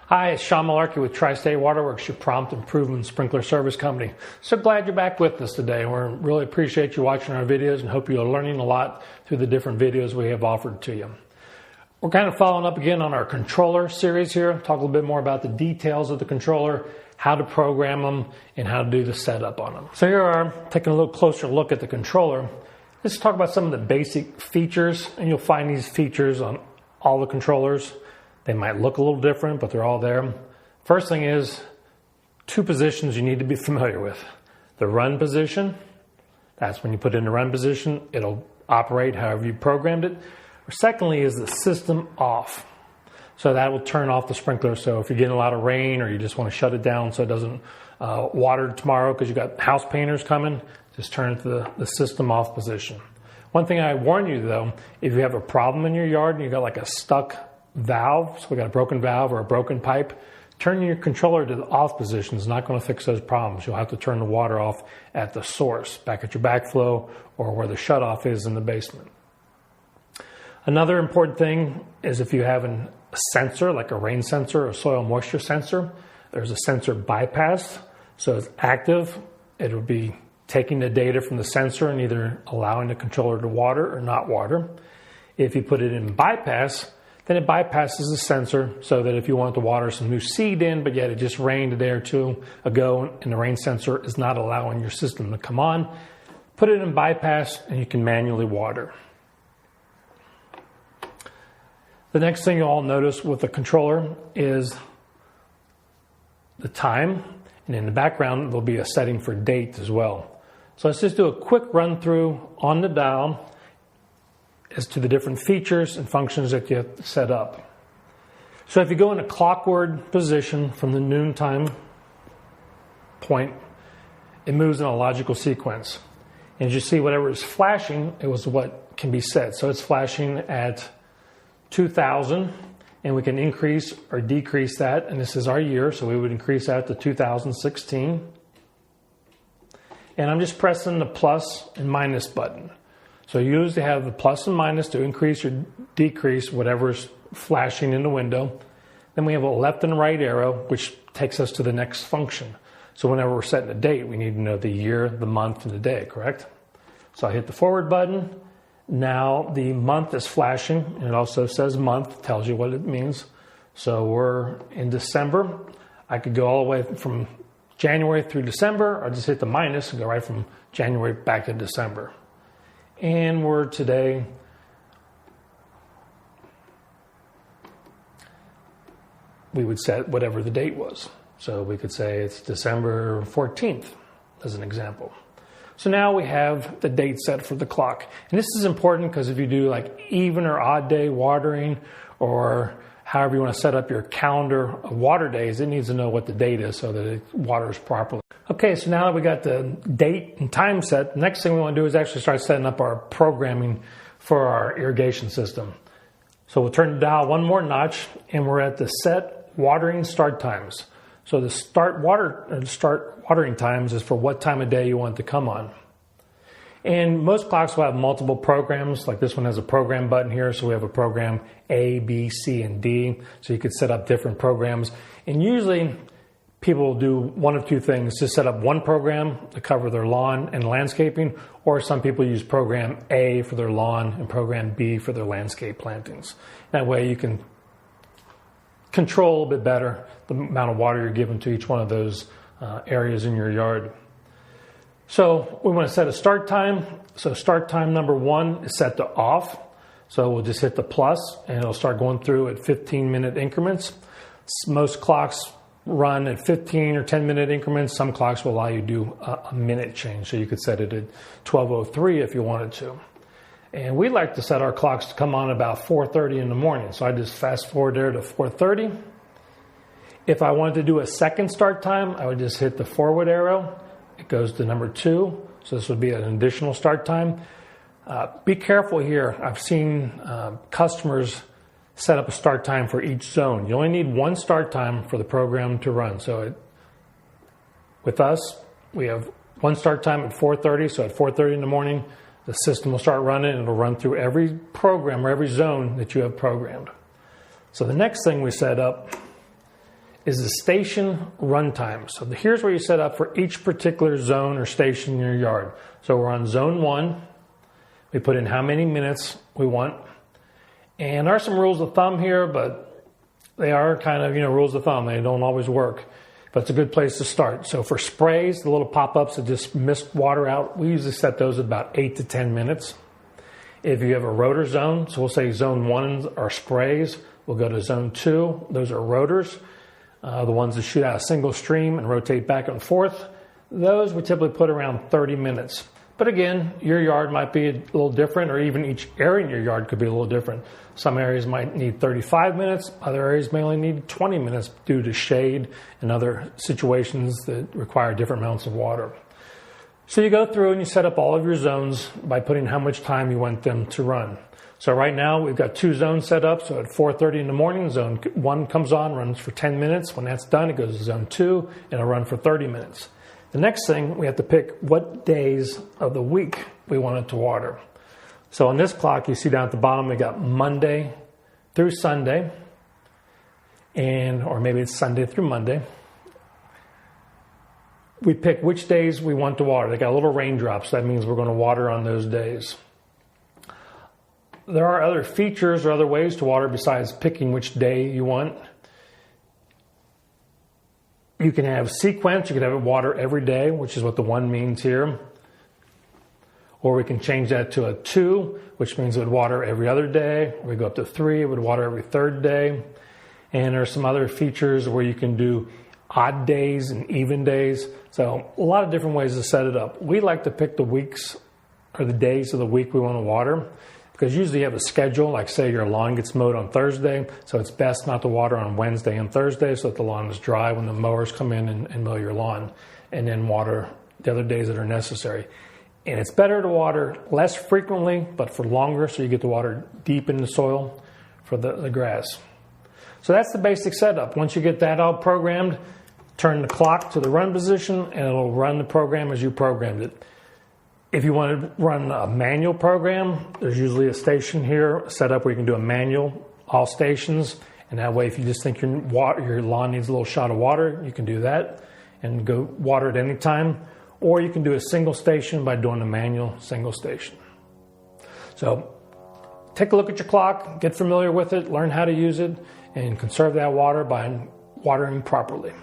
Hi, it's Sean Malarkey with Tri-State Waterworks, your prompt improvement sprinkler service company. So glad you're back with us today. We really appreciate you watching our videos and hope you're learning a lot through the different videos we have offered to you. We're kind of following up again on our controller series here. Talk a little bit more about the details of the controller, how to program them, and how to do the setup on them. So here we are, taking a little closer look at the controller. Let's talk about some of the basic features, and you'll find these features on all the controllers. They might look a little different, but they're all there. First thing is, two positions you need to be familiar with. The run position, that's when you put it in the run position, it'll operate however you programmed it. Or secondly is the system off. So that will turn off the sprinkler. So if you're getting a lot of rain or you just want to shut it down so it doesn't water tomorrow because you've got house painters coming, just turn it to the system off position. One thing I warn you though, if you have a problem in your yard and you've got like a stuck valve, so we got a broken valve or a broken pipe, turning your controller to the off position is not going to fix those problems. You'll have to turn the water off at the source, back at your backflow or where the shutoff is in the basement. Another important thing is if you have a sensor, like a rain sensor or soil moisture sensor, there's a sensor bypass. So it's active. It'll be taking the data from the sensor and either allowing the controller to water or not water. If you put it in bypass, then it bypasses the sensor so that if you want to water some new seed in, but yet it just rained a day or two ago and the rain sensor is not allowing your system to come on, put it in bypass and you can manually water. The next thing you'll all notice with the controller is the time, and in the background there'll be a setting for date as well. So let's just do a quick run through on the dial as to the different features and functions that you have to set up. So if you go in a clockward position from the noontime point, it moves in a logical sequence. And as you see, whatever is flashing, it was what can be set. So it's flashing at 2000, and we can increase or decrease that. And this is our year, so we would increase that to 2016. And I'm just pressing the plus and minus button. So you usually have the plus and minus to increase or decrease whatever's flashing in the window. Then we have a left and right arrow, which takes us to the next function. So whenever we're setting a date, we need to know the year, the month, and the day, correct? So I hit the forward button. Now the month is flashing, and it also says month, tells you what it means. So we're in December. I could go all the way from January through December, or just hit the minus and go right from January back to December. And we're today, we would set whatever the date was. So we could say it's December 14th as an example. So now we have the date set for the clock. And this is important because if you do like even or odd day watering, or however you want to set up your calendar of water days, it needs to know what the date is so that it waters properly. Okay, so now that we got the date and time set, the next thing we want to do is actually start setting up our programming for our irrigation system. So we'll turn the dial one more notch, and we're at the set watering start times. So the start watering times is for what time of day you want it to come on. And most clocks will have multiple programs, like this one has a program button here, so we have a program A, B, C, and D, so you could set up different programs. And usually people will do one of two things, just set up one program to cover their lawn and landscaping, or some people use program A for their lawn and program B for their landscape plantings. That way you can control a little bit better the amount of water you're giving to each one of those areas in your yard. So we want to set a start time. So start time number 1 is set to off. So we'll just hit the plus and it'll start going through at 15-minute increments. Most clocks run at 15 or 10-minute increments. Some clocks will allow you to do a minute change. So you could set it at 12:03 if you wanted to. And we like to set our clocks to come on about 4:30 in the morning. So I just fast forward there to 4:30. If I wanted to do a second start time, I would just hit the forward arrow. It goes to number 2. So this would be an additional start time. Be careful here. I've seen customers set up a start time for each zone. You only need one start time for the program to run. So with us, we have one start time at 4:30. So at 4:30 in the morning, the system will start running and it'll run through every program or every zone that you have programmed. So the next thing we set up is the station runtime. So here's where you set up for each particular zone or station in your yard. So we're on zone 1. We put in how many minutes we want. And there are some rules of thumb here, but they are kind of, rules of thumb. They don't always work, but it's a good place to start. So for sprays, the little pop-ups that just mist water out, we usually set those at about 8 to 10 minutes. If you have a rotor zone, so we'll say zone 1 are sprays, we'll go to zone 2, those are rotors. The ones that shoot out a single stream and rotate back and forth, those we typically put around 30 minutes. But again, your yard might be a little different, or even each area in your yard could be a little different. Some areas might need 35 minutes, other areas may only need 20 minutes due to shade and other situations that require different amounts of water. So you go through and you set up all of your zones by putting how much time you want them to run. So right now we've got 2 zones set up. So at 4:30 in the morning, zone 1 comes on, runs for 10 minutes. When that's done, it goes to zone 2 and it'll run for 30 minutes. The next thing, we have to pick what days of the week we want it to water. So on this clock, you see down at the bottom, we got Monday through Sunday, or maybe it's Sunday through Monday. We pick which days we want to water. They got little raindrops. That means we're going to water on those days. There are other features or other ways to water besides picking which day you want. You can have sequence. You can have it water every day, which is what the 1 means here. Or we can change that to a 2, which means it would water every other day. We go up to 3, it would water every 3rd day. And there are some other features where you can do odd days and even days. So a lot of different ways to set it up. We like to pick the weeks or the days of the week we want to water, because usually you have a schedule, like say your lawn gets mowed on Thursday, so it's best not to water on Wednesday and Thursday so that the lawn is dry when the mowers come in and mow your lawn, and then water the other days that are necessary. And it's better to water less frequently, but for longer, so you get the water deep in the soil for the grass. So that's the basic setup. Once you get that all programmed, turn the clock to the run position, and it'll run the program as you programmed it. If you want to run a manual program, there's usually a station here set up where you can do a manual, all stations, and that way if you just think your lawn needs a little shot of water, you can do that and go water at any time. Or you can do a single station by doing a manual single station. So take a look at your clock, get familiar with it, learn how to use it, and conserve that water by watering properly.